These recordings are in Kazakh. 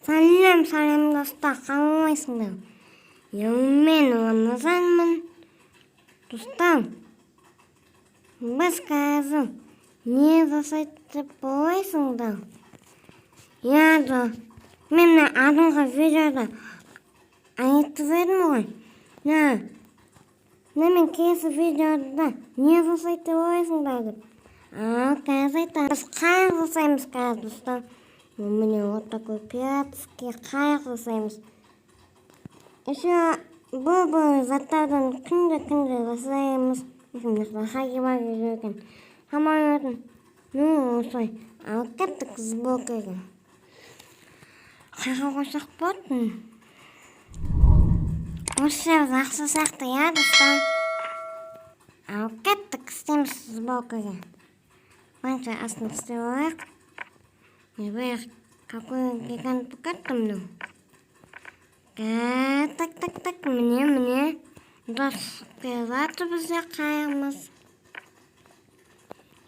Сәлем достар, қаламайсыңдар. Мен Рамазанмын. Достар, біз қазір не жасайды деп ойлайсыңдар? Мен алдыңғы видеода айтып едім ғой. Мен келесі видеода не жасайды деп ойлайсыңдар деп. Қазір айтамын. Біз қайық жасаймыз қазір, достар. Міне вот такой пиратский қайық жасаймыз. Еще бұл заттардан күнде жасаймыз. Мысалы, хаги-ваги жүрген самолетін. Осылай. Ал кеттік сборкаға. Қайға қойсақ болатын. Осы жақсы сияқты, достар. Ал кеттік істейміз сборкаға. Банша астын істей олайық. Какой гигант каттым. Так, мне. Доспеваты бізде қайығымыз.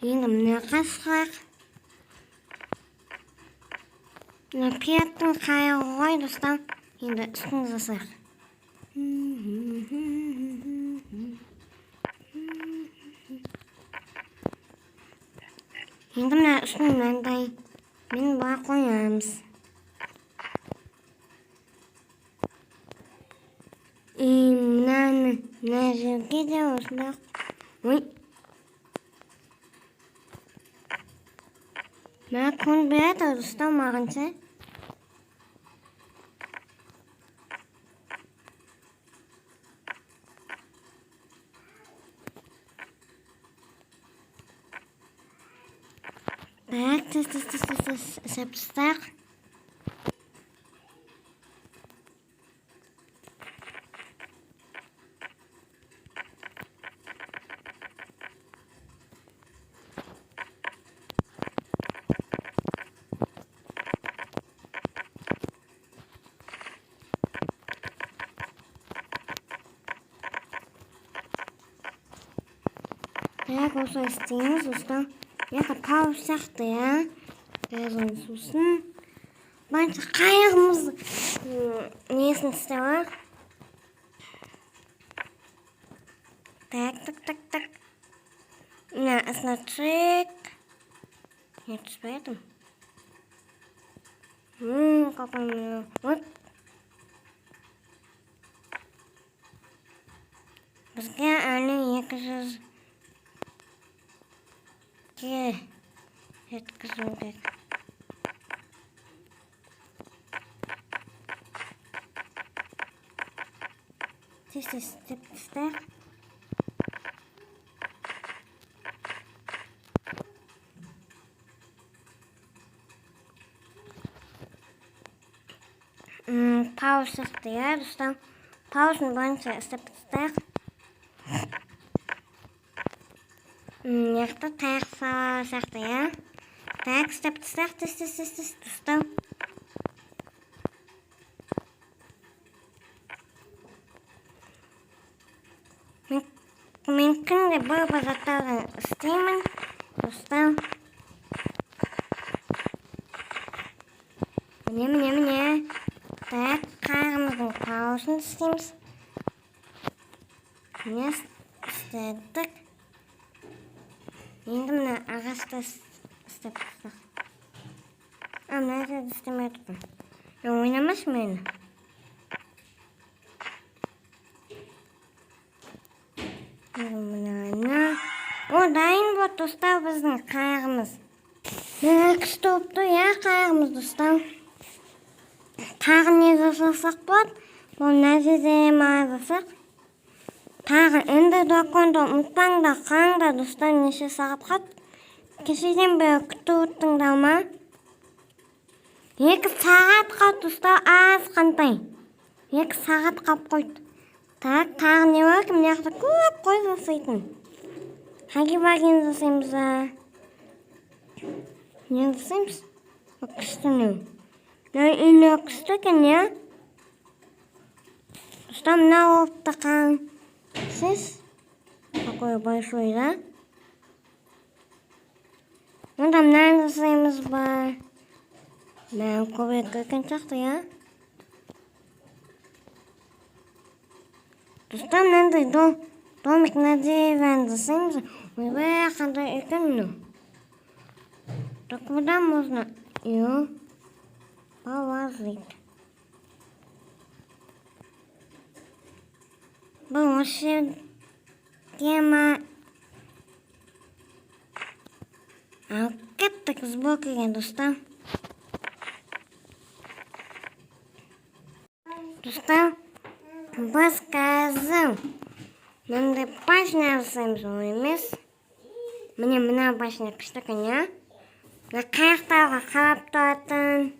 Енді міне қасқақ. Пираттың қайығы ғой, достар. Енді үстін жасақ. Енді міне үстін мәндай. Мен бұға қойамыз. Мына жерге де осылақ. Мына күн береді, достар, мағынша. Сәптістақ. Осылай істейміз, достар. Пауыз сияқты, Қазір сусын. Банша қайығымыз несін істеуі. Так. Значит. Не түспейдім. Какой мне. Вот. Бізге әлі 200 жеткізу керек. Істеп. Пауыз сияқты, достар. Паузын бойынша істеп. Яқты таяқ сияқты, Так, істеп, достар. Мен күнде бұл заттарды істеймін, достар. Міне. Так, қайығымыздың паузын істейміз. Міне істедік. Енді міне ағашты істеп тұстық. Мына жерді істемей тұтым. Ойнамаш мені. Дайын бұд, достар, біздің қайығымыз. Күшті өпті, қайығымыз, достар. Тағы не жасасақ бұд? Бұл нәзеде ма жасақ? Тағы енді доконды ұмытпаңдар, қаңдар, достар, неше сағат қат. Кешеден бері күтті өттіңдер ма? 2 сағат қат, достар, аз қантай. 2 сағат қап қойды. Так, тағы не бар? Міне жақта көп қой жасайтын. Хаги-ваги жасаймыз. Не жасаймыз? Күшті не? Үйлі күшті екен, Достар, мына опты қан. Сіз? Какой большой, Онда мына жасаймыз ба? Ben көбейген сияқты, ya. Dostum nerede? Домик на деревянном симсе. Ой, қандай екен. Так куда можно ее положить? Бұл осы тема. Ал кеттік сборкаға, достар. Достар, біз қазір мынандай пашня жасаймыз, ол емес. Міне мына пашня кішкене, ya. Мына қаяқтарға қарап тұратын.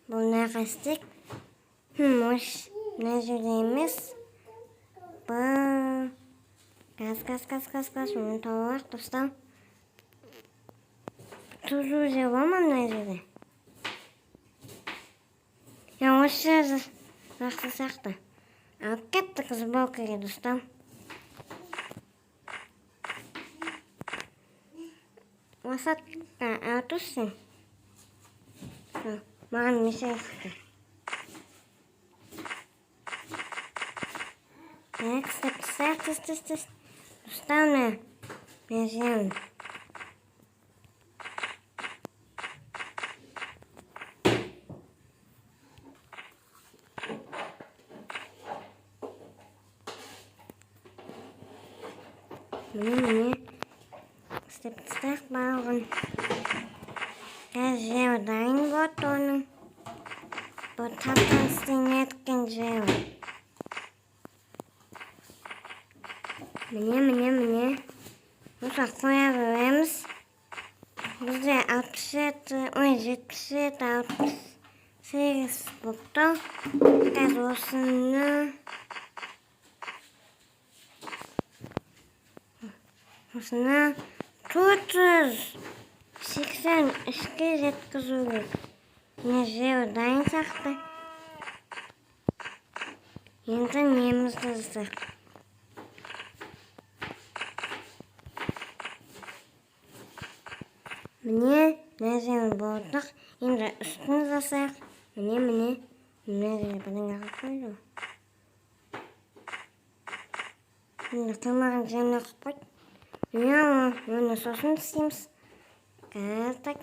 Бұл не қастық? Осы мына жерде емес. Бұл газ. Оны тауық, достар. Тұзу жер бар ма мына жерде? Ya осы жақсы сияқты. Ал кеттік сборкаға, достар. Осатқа артусың. Маған мешайсың. Так, тіс. Достар, мен жемін. Міне. Істеп барлығын. Қазір жеу дайын бот оның. Бұл таптан істен еткен жеу. Міне. Осы қоя береміз. Бізде 68 бопты. Қазір осыны 483-ке жеткізу керек. Міне жеу дайын сақты. Енді немізді жасақ. Міне жеу болдық. Енді үстін жасақ. Міне жеу бірін аға қойды. Енді қылмаған жеміне қып қойды. Оны сосын істейміз. Так.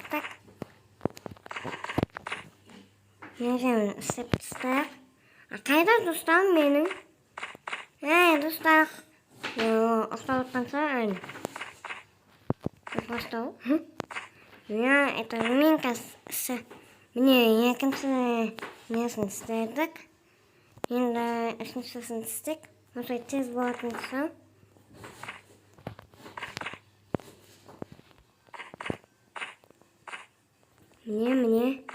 Мен жемін істеп тұстайық. Қайда достар менің? Достар. Ұстап отқан сұрайын. Ұстау. Это мен кәсі. Міне екінші несін істедік. Енді үшіншісін істек. Осылай тез болатын тұсау. Міне.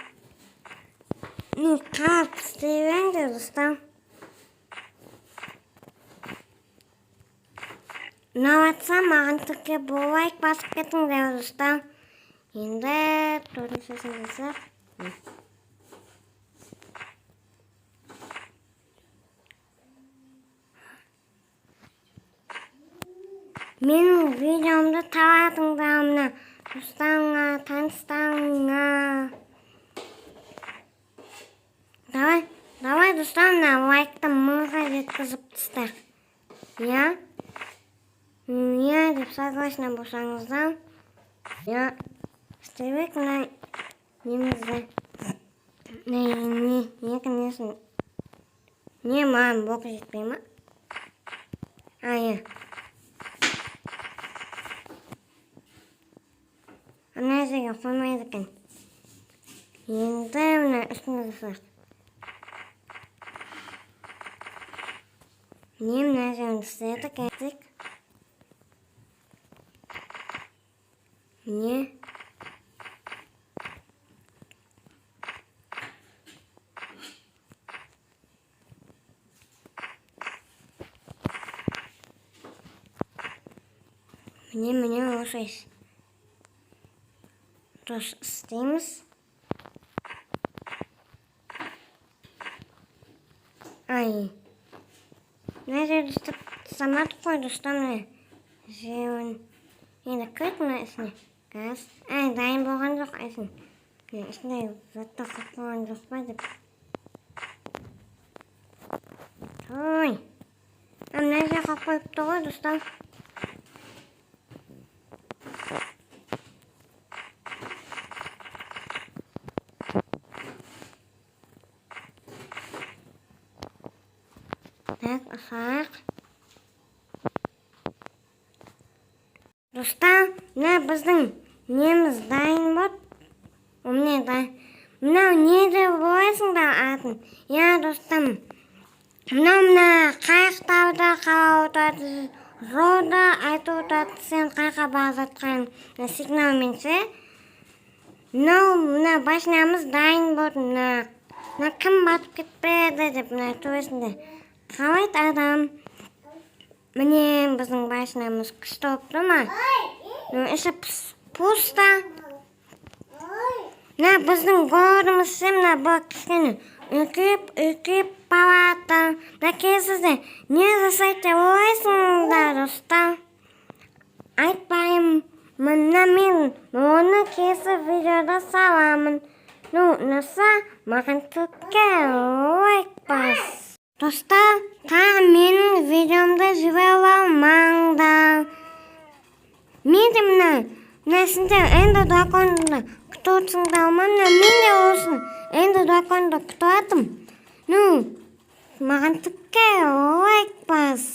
Қарап істейбеңдер, достар. Ұнаватса маған тіке болайық басып кетіңдер, достар. Енді төртіншісін жасақ. Менің видеомды табатыңдарымна, достарыңа, таныстарыңа. Давай, достарымна, лайкты 1000-ға жеткізіп тұстар. Я деп согласна болсаңыздар. Я істебек мына немізді. Екі несін. Не маған боқ жетпей ма? Ана жерге қоймайды екен. Енді мына үстіне жасақ. Мына жерін істедік, әттік. Міне. Міне осы дұрыс істейміз. Мына жерді самат қойды, ұстамды жеуін. Енді көт мұна ісіне. Газ. Дайын болған жоқ әсін. Ешіне затта қақпаған жоқ па деп. Ой, мына жерге қалып қойыпты ғой, достар. Так, ұсақ. Достар, мына біздің неміз дайын бот. Міне дайын. Мынау не деп ойлайсыңдар атын? Я, достым. Мына қайықтарда қалап отырады, жолда айтып отырады, сен қайыққа бара жатқанын сигналмен ше. Мына машинамыз дайын болды. Мына кім батып кетпеді деп мына төбесінде қалайды адам. Міне біздің машинамыз күшті болып тұр ма? Іші пусто. Мына біздің городымыз ше, мына бұл кішкене үлкейіп барады. Мына келесізде не жасайды деп ойлайсыңдар, достар? Айтпаймын. Мына мен оны келесі видеода саламын. Ұнаса, маған түкке лайк бас. Достар, тағы менің видеомды жіберіп алмаңдар. Мен де мына сендер Эндер драконды күтіп отырсыңдар ма? Мен де olsun Эндер драконды күтіп жатырмын. Маған түкке лайк бас.